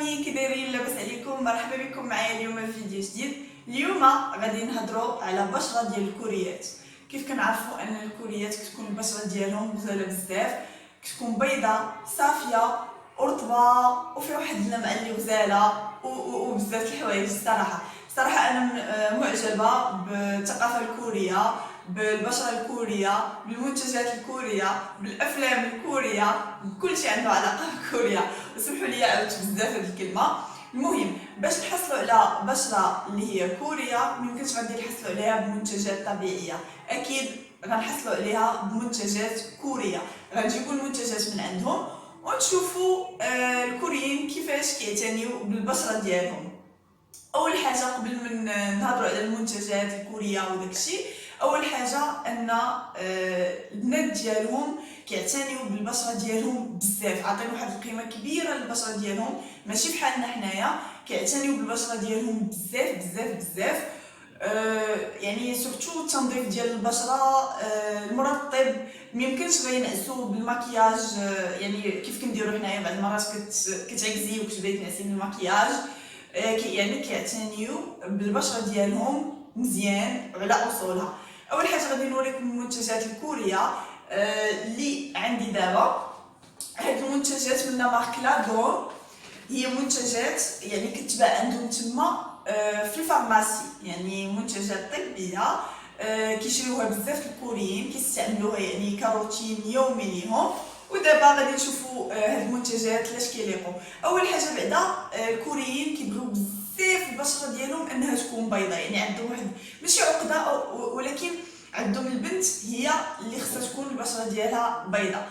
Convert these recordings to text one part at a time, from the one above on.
امي كي دايرين؟ لاباس عليكم؟ مرحبا بكم معايا اليوم في فيديو جديد. اليوم غادي نهضروا على بشره ديال الكوريات. كيف كنعرفوا ان الكوريات كتكون البشره ديالهم غزاله بزاف، كتكون بيضاء صافيه ورطبه وفي واحد اللمعه اللي غزاله وبزاف الحوايج. الصراحه انا معجبه بالثقافه الكوريه، بالبشره الكوريه، بالمنتجات الكوريه، بالافلام الكوريه، بكل شيء عنده علاقه بكوريا. وسمحوا لي عاودت بزاف هذه الكلمه. المهم باش نحصلوا على بشره اللي هي كوريه ميمكنش غادي نحصلوا عليها بمنتجات طبيعيه، اكيد غنحصلوا عليها بمنتجات كوريه. غنجيبوا المنتجات من عندهم ونشوفوا الكوريين كيفاش كيعتنيوا بالبشره ديالهم. اول حاجه قبل من نهضروا على المنتجات الكوريه وداكشي، اول حاجه ان البنات ديالهم كيعتنيو بالبشره ديالهم بزاف، عاطين واحد القيمه كبيره للبشره ديالهم، ماشي بحالنا حنايا كيعتنيو بالبشره ديالهم بزاف بزاف بزاف. يعني سورتو التنظيف ديال البشره، المرطب ميمكنش غينعسو بالمكياج. يعني كيف كنديرو حنايا بعض المرات كتعكزي وكتبداي تنعسي بالمكياج. يعني كيعتنيو بالبشره ديالهم مزيان وعلى اصولها. اول حاجه غادي نوريكم المنتجات الكوريه اللي عندي دابا. هاد المنتجات من مارك لاغون، هي منتجات يعني كتباع عندهم تما في الفارماسي، يعني منتجات طبيه كيشريوها بزاف الكوريين كيستعملوها يعني كروتين يومي ليهم. ودابا غادي نشوفوا هاد المنتجات لاش كيليقوا. اول حاجه بعدا الكوريين كيبغيو بزاف البشره ديالهم انها تكون بيضاء، يعني عندهم واحد ماشي عقده ولكن عندهم البنت هي اللي خصها تكون البشره ديالها بيضاء.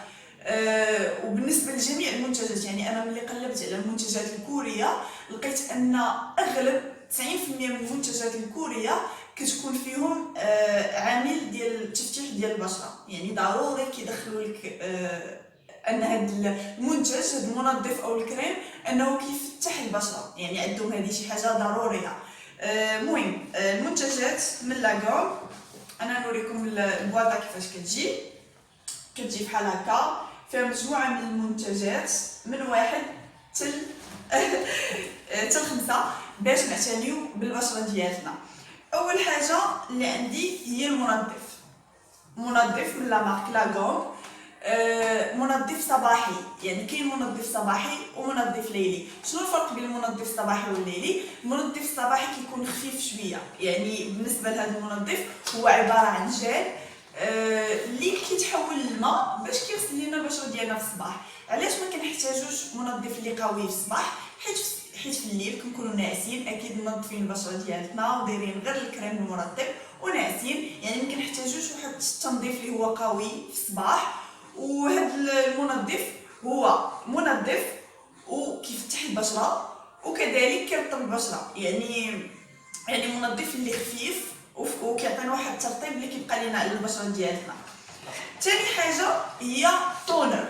وبالنسبه لجميع المنتجات، يعني انا ملي قلبت على المنتجات الكوريه لقيت ان اغلب 90% من المنتجات الكوريه كتكون فيهم عامل ديال التفتيح ديال البشره، يعني ضروري كيدخلوا لك ان هذا المنتج، هذا المنظف او الكريم انه كيفتح البشره، يعني عندهم هذه شي حاجه ضروريه. المهم المنتجات من لاغون، انا نوريكم البواطه كيفاش كتجي بحال هكا، فيها مجموعه من المنتجات من واحد حتى ل5 باش نعتنيو بالبشره ديالنا. اول حاجه اللي عندي هي منظف من لا مارك لاغون. منظف صباحي، يعني كاين منظف صباحي ومنظف ليلي. شنو الفرق بين المنظف الصباحي والليلي؟ المنظف الصباحي كيكون خفيف شويه، يعني بالنسبه لهذا المنظف هو عباره عن جل اللي كيتحول للماء باش كيغسل لينا البشره ديالنا في الصباح. علاش ما كنحتاجوش منظف اللي قوي في الصباح؟ حيت في الليل كنكونوا ناعسين، اكيد منظفين البشره ديالنا ودايرين غير الكريم المرطب وناعسين، يعني ما كنحتاجوش واحد التنظيف اللي هو قوي في الصباح. وهذا المنظف هو منظف وكيفتح البشره وكذلك كيرطب البشره، يعني منظف اللي خفيف وكيعطينا واحد الترطيب اللي كيبقى لينا على البشره ديالنا. ثاني حاجه هي طونر.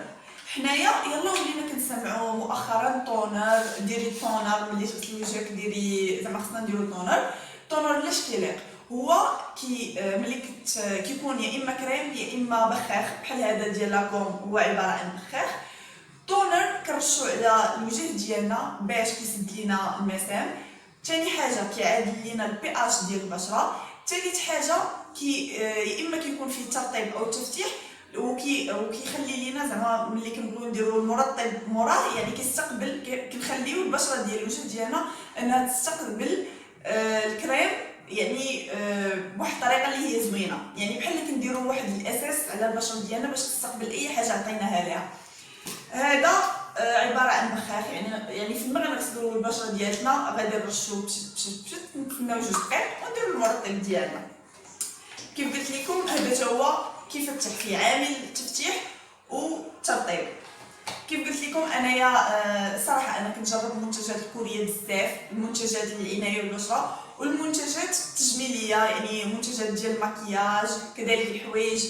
حنايا يلا ولينا كنسمعوا مؤخرا طونر، ديري طونر ملي تغسلي وجهك، ديري زعما خصنا نديرو طونر. الطونر لاش كيليق؟ هو ملي كيكون يا اما كريم يا اما بخاخ، بحال هذا ديال لاكوم هو عباره عن بخاخ. طونر كنرشو على الوجه ديالنا باش كيسد لينا المسام. ثاني حاجه كيعادل لينا البي اش ديال البشره. ثالث حاجه يا اما كيكون فيه ترطيب او تفتيح، وكيخلي لينا زعما ملي كنبغيو نديرو المرطب موراه، يعني كنخليو البشره ديال الوجه ديالنا انها تستقبل الكريم، يعني بواحد الطريقه اللي هي زوينه، يعني بحال كنديروا واحد الاساس على البشره ديالنا باش تستقبل اي حاجه عطيناها ليها. هذا عباره عن بخاخ، يعني فيما غنغسلوا البشره ديالنا غادي نرشوا بشت نتفناو 2 دقائق ونديروا المرطب ديالنا. كيف قلت لكم هذا تا هو كيفتح، فيه عامل التفتيح وترطيب. كيف قلت لكم انايا صراحه انا كنجرب المنتجات الكوريه بزاف، المنتجات العنايه بالبشره والمنتجات التجميليه، يعني منتجات ديال المكياج كذلك الحوايج.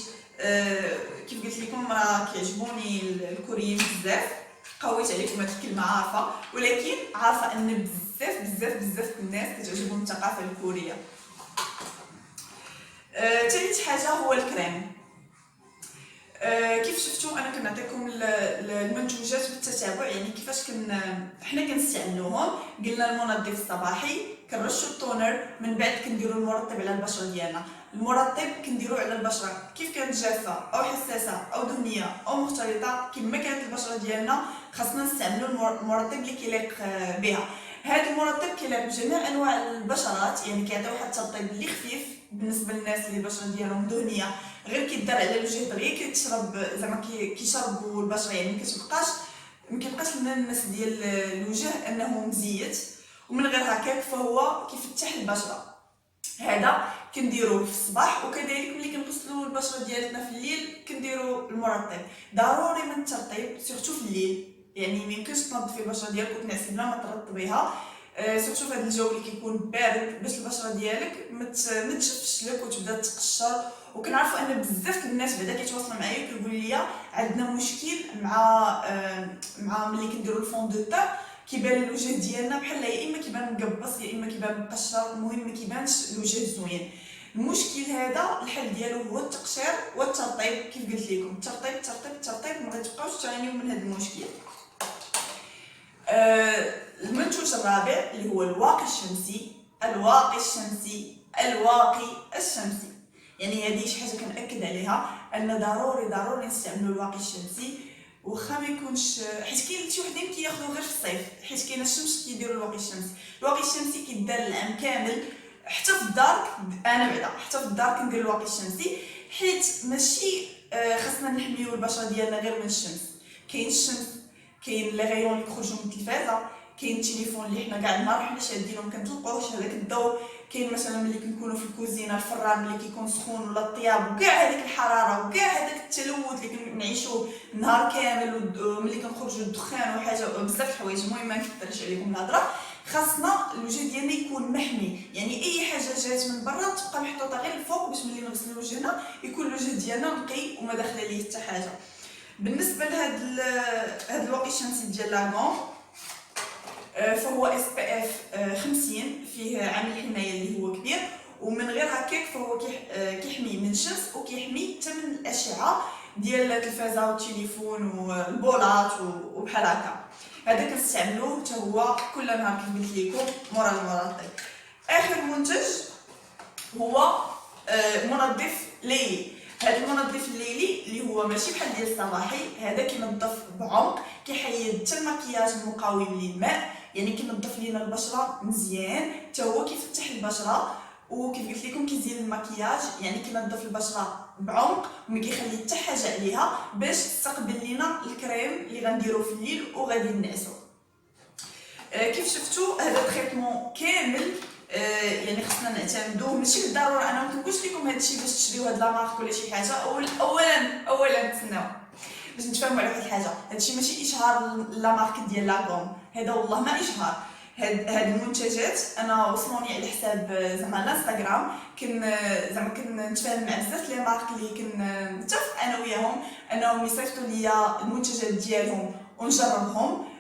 كيف قلت لكم راه كيعجبوني الكوريين بزاف. قويت عليكم هذه الكلمه عارفه، ولكن عارفه ان بزاف بزاف بزاف الناس كتعجبهم الثقافه الكوريه. ثالث حاجه هو الكريم. كيف شفتوا انا كنعطيكم المنتوجات بالتتابع، يعني كيفاش حنا كنستعملوهم. قلنا المنظف الصباحي، كنرشوا التونر، من بعد كنديروا المرطب على البشره ديالنا. المرطب كنديروه على البشره كيف كانت جافه او حساسه او دهنيه او مختلطه، كما كانت البشره ديالنا خاصنا نستعملوا المرطب اللي كيليق بها. هذا المرطب كيليق بجميع انواع البشرات، يعني كيعطيو واحد الترطيب اللي خفيف بالنسبه للناس اللي البشره ديالهم دهنيه، غير كيدار على الوجه دغيا كيتشرب زعما كيشربوا البشره، يعني مكيبقاش الملمس ديال الوجه انه مزيت. ومن غير هكاك فهو كيفتح البشره. هذا كنديروه في الصباح، وكذلك ملي كنغسلوا البشره ديالتنا في الليل كنديروا المرطب. ضروري من الترطيب سورتو في الليل، يعني ميمكنش تنظفي البشره ديالك وتنعسي بلا ما ترطبيها، سورتو في هذا الجو اللي كيكون بارد، باش البشره ديالك ما تشفش لك وتبدا تقشر. وكنعرفوا ان بزاف الناس بعدا كيتواصلوا معايا كيقولوا لي عندنا مشكل مع ملي كنديروا الفون دو تان، كيبان الوجه ديالنا بحال يا اما كيبان مقبص يا اما كيبان مقشر، المهم ما كيبانش الوجه زوين. المشكل هذا الحل ديالو هو التقشير والترطيب، كيف قلت لكم الترطيب الترطيب الترطيب، ما غتبقاوش تعانيو من هذا المشكل. المنتوج الرابع اللي هو الواقي الشمسي. الواقي الشمسي، الواقي الشمسي، يعني هذه شي حاجه كنأكد عليها ان ضروري نستعملوا الواقي الشمسي، واخا ما يكونش، حيت كاين شي وحدين كياخذوه غير في الصيف حيت كاينه الشمس كيديروا الواقي الشمسي. الواقي الشمسي كيدار العام كامل، حتى في الدار. انا بعدا حتى في الدار كندير الواقي الشمسي، حيت ماشي خاصنا نحميو البشره ديالنا غير من الشمس. كاين الشمس، كاين لي غيون اللي كيخرجوا من التلفازه، كاين التليفون اللي حنا كاع النهار حنا شادينه ما كنطلقوش هذاك الضوء، كاين مثلا ملي كنكونوا في الكوزينه الفران ملي كيكون سخون ولا الطياب وكاع هذيك الحراره وكاع هذاك التلوث اللي كنعيشوه النهار كامل، وملي كنخرجوا الدخان وحاجه بزاف الحوايج. المهم ما نكثرش عليكم الهضره، خاصنا الوجه ديالنا يكون محمي، يعني اي حاجه جات من برا تبقى محطوطه غير الفوق باش ملي نغسلوا وجهنا يكون الوجه ديالنا نقي وما داخله ليه حتى حاجه. بالنسبه لهاد الواقي الشمسي ديال لاغون، فهو SPF 50، فيه عامل الحمايه اللي هو كبير، ومن غير هكاك فهو كيحمي من الشمس وكيحمي حتى من الاشعه ديال التلفازه والتليفون والبولات وبحال هكا. هذا كنستعملوه حتى هو كل نهار كيف قلت لكم مورا المرطب. اخر منتج هو منظف ليلي. هذا المنظف الليلي اللي هو ماشي بحال ديال الصباحي، هذا كينظف بعمق، كيحيد حتى المكياج المقاوم للماء، يعني كينظف لينا البشره مزيان، حتى هو كيفتح البشره، وكيف قلت لكم كيزيل المكياج، يعني كينظف البشره بعمق وما كيخلي حتى حاجه عليها باش تستقبل لينا الكريم اللي غنديروه في الليل وغادي نعسو. كيف شفتوا هذا التريتمون كامل يعني خصنا نعتمدوه، ماشي بالضروره انا ما كنقولش لكم هذا الشيء باش تشريو هاد لا مارك ولا شي حاجه. اولا تسناو باش نتفاهموا على واحد الحاجه، هذا الشيء ماشي اشهار لا مارك ديال لاكوم، هذا والله ما اشهار. هاد المنتجات انا وصلوني على حساب زعما الانستغرام، زعما كنتفاهم مع بزاف لي مارك اللي كنتفق انا وياهم انهم يصيفطوا ليا المنتجات ديالهم ونجربهم.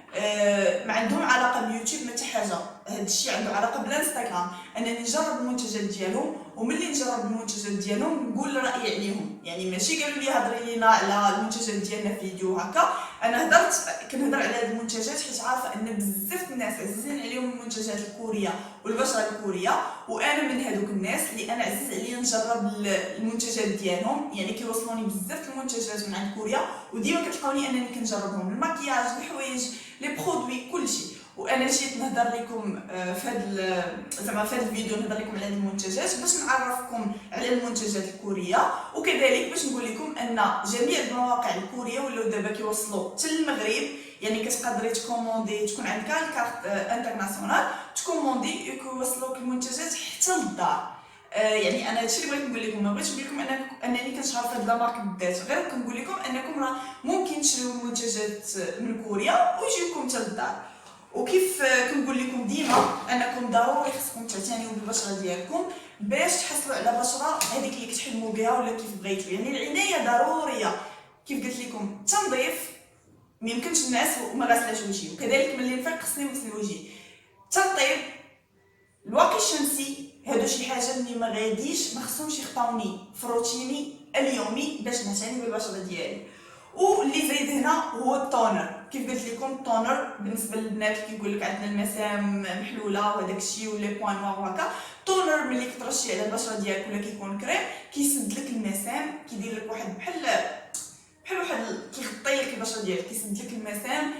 ما عندهم علاقه باليوتيوب ما حتى حاجه، هذا الشيء عنده علاقه بالانستغرام، انني نجرب المنتجات ديالهم، وملي نجرب المنتجات ديالهم نقول رايي عليهم. يعني ماشي قالوا لي هضري لينا على المنتجات ديالنا في فيديو هكا، انا كنهضر على هذه المنتجات حيت عارفه ان بزاف الناس عزيزين عليهم المنتجات الكوريه والبشره الكوريه، وانا من هذوك الناس اللي انا عزيز عليا نجرب المنتجات ديالهم. يعني كيوصلوني بزاف المنتجات من عند كوريا، وديما كتلقاوني انني كنجربهم، المكياج، الحوايج، لي برودوي، كلشي. وانا جيت نهضر لكم في هذا زعما في هذا الفيديو نهضر لكم على هذه المنتجات باش نعرفكم على المنتجات الكوريه، وكذلك باش نقول لكم ان جميع المواقع الكوريه ولاو دابا كيوصلوا حتى للمغرب، يعني كتقدري تكوموندي، تكون عندك الكارت انترناسيونال تكوموندي يوصلوك المنتجات حتى للدار. يعني انا هادشي اللي بغيت نقول لكم، ما بغيتش نقول لكم انني كنشهر في هاد لا مارك بالذات، غير كنقول لكم انكم راه ممكن تشريو المنتجات من كوريا ويجيوكم حتى للدار. وكيف كنقول لكم ديما انكم ضروري خصكم تعتنيوا بالبشره ديالكم باش تحصلوا على بشره هذيك اللي كتحلموا بها ولا كيف بغيتوا. يعني العنايه ضروريه، كيف قلت لكم التنظيف ما يمكنش الناس وما غاسلاش وجهي، وكذلك ملي نفيق خصني نغسل وجهي. الترطيب، الواقي الشمسي، هادو شي حاجه اللي ما خصهمش يخطاوني في روتيني اليومي باش نعتني بالبشره ديالي. واللي زايد هنا هو التونر. كيف قلت لكم التونر بالنسبه للبنات كيقول لك عندنا المسام محلوله وهداك الشيء ولي بوين نوار وهكا، التونر ملي كترشي على البشره ديالك ولا كيكون كريم كيسد لك المسام، كيدير لك واحد بحال واحد كيغطي لك البشره ديالك، كيسد لك المسام،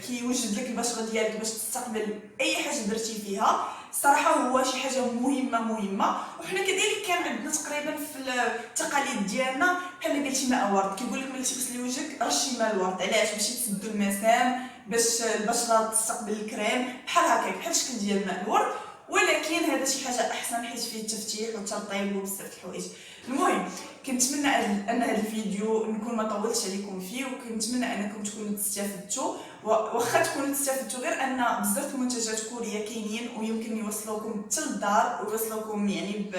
كيوجد لك البشره ديالك باش تستقبل اي حاجه درتي فيها. صراحه هو شي حاجه مهمه. وحنا كذلك كان عندنا تقريبا في التقاليد ديالنا بحال قلتي ماء ورد، كيقول لك ملي تغسلي وجهك رشي ماء الورد. علاش؟ باش تسدوا المسام، باش البشره تستقبل الكريم بحال هكاك، بحال الشكل ديال ماء الورد. ولكن هذا شي حاجه احسن حيت فيه التفتيح والترطيب وبزاف د الحوايج. المهم كنتمنى ان هذا الفيديو نكون ما طولتش عليكم فيه، وكنتمنى انكم تكونوا تستافدتوا، واخا تكونوا تستافدوا غير ان بزاف المنتجات كوريه كاينين ويمكن يوصلوكم حتى للدار ويوصلوكم يعني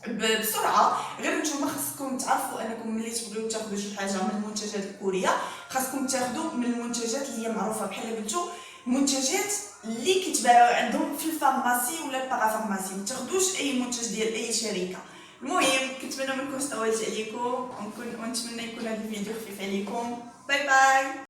بسرعه. غير نتوما خاصكم تعرفوا انكم ملي تبغيو تاخذوا شي حاجه من المنتجات الكوريه خاصكم تاخذوا من المنتجات اللي هي معروفه، بحال قلتو المنتجات اللي كيتباعوا عندهم في الفارماسي ولا البارافارماسي، ما تاخذوش اي منتج ديال اي شركه. المهم كنتمنى ما نكونش طولت عليكم ونتمنى يكون هذا الفيديو خفيف عليكم. باي باي.